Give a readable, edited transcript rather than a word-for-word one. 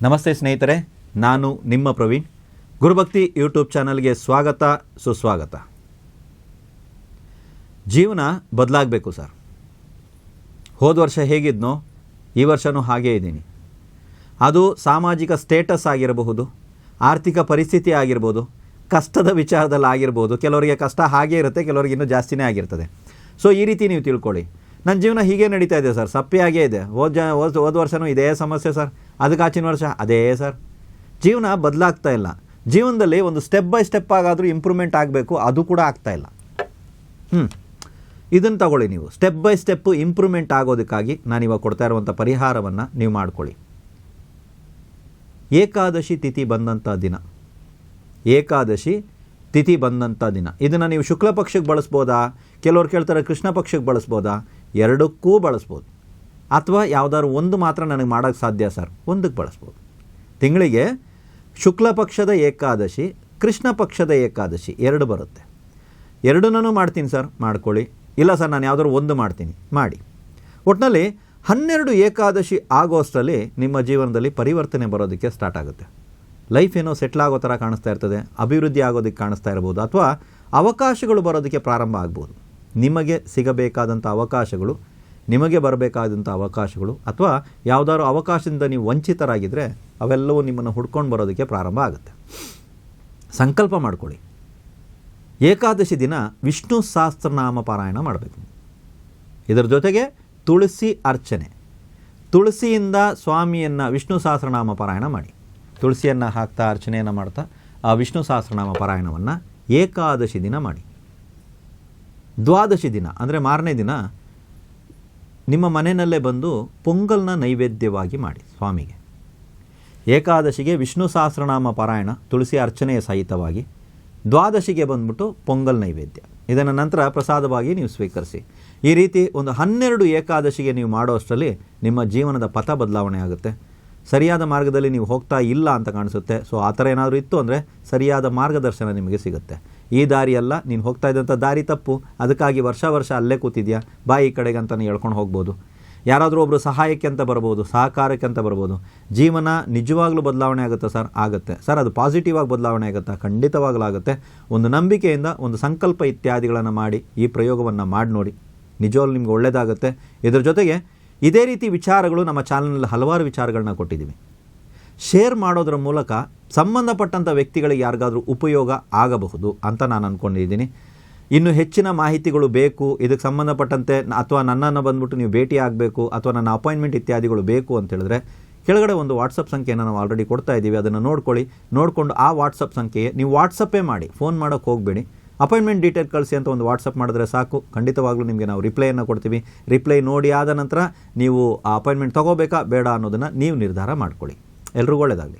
ನಮಸ್ತೆ ಸ್ನೇಹಿತರೆ, ನಾನು ನಿಮ್ಮ ಪ್ರವೀಣ್. ಗುರುಭಕ್ತಿ ಯೂಟ್ಯೂಬ್ ಚಾನಲ್ಗೆ ಸ್ವಾಗತ, ಸುಸ್ವಾಗತ. ಜೀವನ ಬದಲಾಗಬೇಕು ಸರ್. ಹೋದ ವರ್ಷ ಹೇಗಿದ್ನೋ ಈ ವರ್ಷವೂ ಹಾಗೇ ಇದ್ದೀನಿ. ಅದು ಸಾಮಾಜಿಕ ಸ್ಟೇಟಸ್ ಆಗಿರಬಹುದು, ಆರ್ಥಿಕ ಪರಿಸ್ಥಿತಿ ಆಗಿರ್ಬೋದು, ಕಷ್ಟದ ವಿಚಾರದಲ್ಲಿ ಆಗಿರ್ಬೋದು. ಕೆಲವರಿಗೆ ಕಷ್ಟ ಹಾಗೇ ಇರುತ್ತೆ, ಕೆಲವರಿಗೆ ಇನ್ನೂ ಜಾಸ್ತಿನೇ ಆಗಿರ್ತದೆ. ಸೊ ಈ ರೀತಿ ನೀವು ತಿಳ್ಕೊಳ್ಳಿ, ನನ್ನ ಜೀವನ ಹೀಗೆ ನಡೀತಾ ಇದೆ ಸರ್, ಸಪ್ಪೆಯಾಗೇ ಇದೆ. ಹೋದ ವರ್ಷವೂ ಇದೇ ಸಮಸ್ಯೆ ಸರ್, ಅದಕ್ಕೆ ಆಚಿನ ವರ್ಷ ಅದೇ ಸರ್. ಜೀವನ ಬದಲಾಗ್ತಾ ಇಲ್ಲ. ಜೀವನದಲ್ಲಿ ಒಂದು ಸ್ಟೆಪ್ ಬೈ ಸ್ಟೆಪ್ ಆಗಾದರೂ ಇಂಪ್ರೂವ್ಮೆಂಟ್ ಆಗಬೇಕು, ಅದು ಕೂಡ ಆಗ್ತಾಯಿಲ್ಲ. ಇದನ್ನು ತಗೊಳ್ಳಿ ನೀವು. ಸ್ಟೆಪ್ ಬೈ ಸ್ಟೆಪ್ಪು ಇಂಪ್ರೂವ್ಮೆಂಟ್ ಆಗೋದಕ್ಕಾಗಿ ನಾನು ಇವಾಗ ಕೊಡ್ತಾ ಇರುವಂಥ ಪರಿಹಾರವನ್ನು ನೀವು ಮಾಡ್ಕೊಳ್ಳಿ. ಏಕಾದಶಿ ತಿಥಿ ಬಂದಂಥ ದಿನ, ಏಕಾದಶಿ ತಿಥಿ ಬಂದಂಥ ದಿನ, ಇದನ್ನು ನೀವು ಶುಕ್ಲ ಪಕ್ಷಕ್ಕೆ ಬಳಸ್ಬೋದಾ? ಕೆಲವ್ರು ಕೇಳ್ತಾರೆ ಕೃಷ್ಣ ಪಕ್ಷಕ್ಕೆ ಬಳಸ್ಬೋದಾ? ಎರಡಕ್ಕೂ ಬಳಸ್ಬೋದು. ಅಥವಾ ಯಾವುದಾದ್ರು ಒಂದು ಮಾತ್ರ ನನಗೆ ಮಾಡೋಕ್ಕೆ ಸಾಧ್ಯ ಸರ್, ಒಂದಕ್ಕೆ ಬಳಸ್ಬೋದು. ತಿಂಗಳಿಗೆ ಶುಕ್ಲ ಪಕ್ಷದ ಏಕಾದಶಿ, ಕೃಷ್ಣ ಪಕ್ಷದ ಏಕಾದಶಿ ಎರಡು ಬರುತ್ತೆ. ಎರಡನ್ನೂ ಮಾಡ್ತೀನಿ ಸರ್, ಮಾಡ್ಕೊಳ್ಳಿ. ಇಲ್ಲ ಸರ್ ನಾನು ಯಾವುದಾದ್ರು ಒಂದು ಮಾಡ್ತೀನಿ, ಮಾಡಿ. ಒಟ್ಟಿನಲ್ಲಿ 12 ಏಕಾದಶಿ ಆಗೋಷ್ಟರಲ್ಲಿ ನಿಮ್ಮ ಜೀವನದಲ್ಲಿ ಪರಿವರ್ತನೆ ಬರೋದಕ್ಕೆ ಸ್ಟಾರ್ಟ್ ಆಗುತ್ತೆ. ಲೈಫ್ ಏನೋ ಸೆಟ್ಲ್ ಆಗೋ ಥರ ಕಾಣಿಸ್ತಾ ಇರ್ತದೆ, ಅಭಿವೃದ್ಧಿ ಆಗೋದಕ್ಕೆ ಕಾಣಿಸ್ತಾ ಇರ್ಬೋದು, ಅಥವಾ ಅವಕಾಶಗಳು ಬರೋದಕ್ಕೆ ಪ್ರಾರಂಭ ಆಗ್ಬೋದು. ನಿಮಗೆ ಸಿಗಬೇಕಾದಂಥ ಅವಕಾಶಗಳು, ನಿಮಗೆ ಬರಬೇಕಾದಂಥ ಅವಕಾಶಗಳು, ಅಥವಾ ಯಾವುದಾದ್ರು ಅವಕಾಶದಿಂದ ನೀವು ವಂಚಿತರಾಗಿದ್ದರೆ ಅವೆಲ್ಲವೂ ನಿಮ್ಮನ್ನು ಹುಡ್ಕೊಂಡು ಬರೋದಕ್ಕೆ ಪ್ರಾರಂಭ ಆಗುತ್ತೆ. ಸಂಕಲ್ಪ ಮಾಡ್ಕೊಳ್ಳಿ. ಏಕಾದಶಿ ದಿನ ವಿಷ್ಣು ಸಹಸ್ರನಾಮ ಪಾರಾಯಣ ಮಾಡಬೇಕು. ಇದರ ಜೊತೆಗೆ ತುಳಸಿ ಅರ್ಚನೆ, ತುಳಸಿಯಿಂದ ಸ್ವಾಮಿಯನ್ನು ವಿಷ್ಣು ಸಹಸ್ರನಾಮ ಪಾರಾಯಣ ಮಾಡಿ. ತುಳಸಿಯನ್ನು ಹಾಕ್ತಾ ಅರ್ಚನೆಯನ್ನು ಮಾಡ್ತಾ ಆ ವಿಷ್ಣು ಸಹಸ್ರನಾಮ ಪಾರಾಯಣವನ್ನು ಏಕಾದಶಿ ದಿನ ಮಾಡಿ. ದ್ವಾದಶಿ ದಿನ ಅಂದರೆ ಮಾರನೇ ದಿನ ನಿಮ್ಮ ಮನೆಯಲ್ಲೇ ಬಂದು ಪೊಂಗಲ್ನ ನೈವೇದ್ಯವಾಗಿ ಮಾಡಿ ಸ್ವಾಮಿಗೆ. ಏಕಾದಶಿಗೆ ವಿಷ್ಣು ಸಹಸ್ರನಾಮ ಪಾರಾಯಣ, ತುಳಸಿ ಅರ್ಚನೆಯ ಸಹಿತವಾಗಿ. ದ್ವಾದಶಿಗೆ ಬಂದ್ಬಿಟ್ಟು ಪೊಂಗಲ್ ನೈವೇದ್ಯ. ಇದನ್ನು ನಂತರ ಪ್ರಸಾದವಾಗಿ ನೀವು ಸ್ವೀಕರಿಸಿ. ಈ ರೀತಿ ಒಂದು 12 ಏಕಾದಶಿಗೆ ನೀವು ಮಾಡೋ ಅಷ್ಟರಲ್ಲಿ ನಿಮ್ಮ ಜೀವನದ ಪಥ ಬದಲಾವಣೆ ಆಗುತ್ತೆ. ಸರಿಯಾದ ಮಾರ್ಗದಲ್ಲಿ ನೀವು ಹೋಗ್ತಾ ಇಲ್ಲ ಅಂತ ಕಾಣಿಸುತ್ತೆ. ಸೊ ಆ ಥರ ಏನಾದರೂ ಇತ್ತು ಅಂದರೆ ಸರಿಯಾದ ಮಾರ್ಗದರ್ಶನ ನಿಮಗೆ ಸಿಗುತ್ತೆ. ಈ ದಾರಿಯಲ್ಲ, ನೀನು ಹೋಗ್ತಾ ಇದ್ದಂಥ ದಾರಿ ತಪ್ಪು, ಅದಕ್ಕಾಗಿ ವರ್ಷ ಅಲ್ಲೇ ಕೂತಿದ್ಯಾ, ಬಾಯಿ ಈ ಕಡೆಗೆ ಅಂತಲೇ ಹೇಳ್ಕೊಂಡು ಹೋಗ್ಬೋದು. ಯಾರಾದರೂ ಒಬ್ಬರು ಸಹಾಯಕ್ಕೆ ಅಂತ ಬರ್ಬೋದು, ಸಹಕಾರಕ್ಕೆ ಅಂತ ಬರ್ಬೋದು. ಜೀವನ ನಿಜವಾಗ್ಲೂ ಬದಲಾವಣೆ ಆಗುತ್ತೆ ಸರ್, ಆಗುತ್ತೆ ಸರ್. ಅದು ಪಾಸಿಟಿವ್ ಆಗಿ ಬದಲಾವಣೆ ಆಗುತ್ತಾ? ಖಂಡಿತವಾಗ್ಲೂ ಆಗುತ್ತೆ. ಒಂದು ನಂಬಿಕೆಯಿಂದ ಒಂದು ಸಂಕಲ್ಪ ಇತ್ಯಾದಿಗಳನ್ನು ಮಾಡಿ ಈ ಪ್ರಯೋಗವನ್ನು ಮಾಡಿ ನೋಡಿ, ನಿಜವಾಗ್ಲೂ ನಿಮ್ಗೆ ಒಳ್ಳೆಯದಾಗುತ್ತೆ. ಇದರ ಜೊತೆಗೆ ಇದೇ ರೀತಿ ವಿಚಾರಗಳು ನಮ್ಮ ಚಾನಲ್ನಲ್ಲಿ ಹಲವಾರು ವಿಚಾರಗಳನ್ನ ಕೊಟ್ಟಿದ್ದೀವಿ. ಶೇರ್ ಮಾಡೋದ್ರ ಮೂಲಕ ಸಂಬಂಧಪಟ್ಟಂಥ ವ್ಯಕ್ತಿಗಳಿಗೆ ಯಾರಿಗಾದರೂ ಉಪಯೋಗ ಆಗಬಹುದು ಅಂತ ನಾನು ಅಂದ್ಕೊಂಡಿದ್ದೀನಿ. ಇನ್ನು ಹೆಚ್ಚಿನ ಮಾಹಿತಿಗಳು ಬೇಕು ಇದಕ್ಕೆ ಸಂಬಂಧಪಟ್ಟಂತೆ, ಅಥವಾ ನನ್ನನ್ನು ಬಂದ್ಬಿಟ್ಟು ನೀವು ಭೇಟಿ ಆಗಬೇಕು, ಅಥವಾ ನನ್ನ ಅಪಾಯಿಂಟ್ಮೆಂಟ್ ಇತ್ಯಾದಿಗಳು ಬೇಕು ಅಂತ ಹೇಳಿದ್ರೆ ಕೆಳಗಡೆ ಒಂದು ವಾಟ್ಸಪ್ ಸಂಖ್ಯೆಯನ್ನು ನಾವು ಆಲ್ರೆಡಿ ಕೊಡ್ತಾ ಇದ್ದೀವಿ. ಅದನ್ನು ನೋಡಿಕೊಂಡು ಆ ವಾಟ್ಸಪ್ ಸಂಖ್ಯೆಗೆ ನೀವು ವಾಟ್ಸಪ್ಪೇ ಮಾಡಿ, ಫೋನ್ ಮಾಡೋಕ್ಕೆ ಹೋಗಬೇಡಿ. ಅಪಾಯಿಂಟ್ಮೆಂಟ್ ಡೀಟೇಲ್ ಕಳಿಸಿ ಅಂತ ಒಂದು ವಾಟ್ಸಪ್ ಮಾಡಿದ್ರೆ ಸಾಕು. ಖಂಡಿತವಾಗ್ಲೂ ನಿಮಗೆ ನಾವು ರಿಪ್ಲೈಯನ್ನು ಕೊಡ್ತೀವಿ. ರಿಪ್ಲೈ ನೋಡಿ ಆದ ನಂತರ ನೀವು ಆ ಅಪಾಯಿಂಟ್ಮೆಂಟ್ ತೊಗೋಬೇಕಾ ಬೇಡ ಅನ್ನೋದನ್ನು ನೀವು ನಿರ್ಧಾರ ಮಾಡ್ಕೊಳ್ಳಿ. ಎಲ್ರಿಗೂ ಒಳ್ಳೆಯದಾಗಲಿ.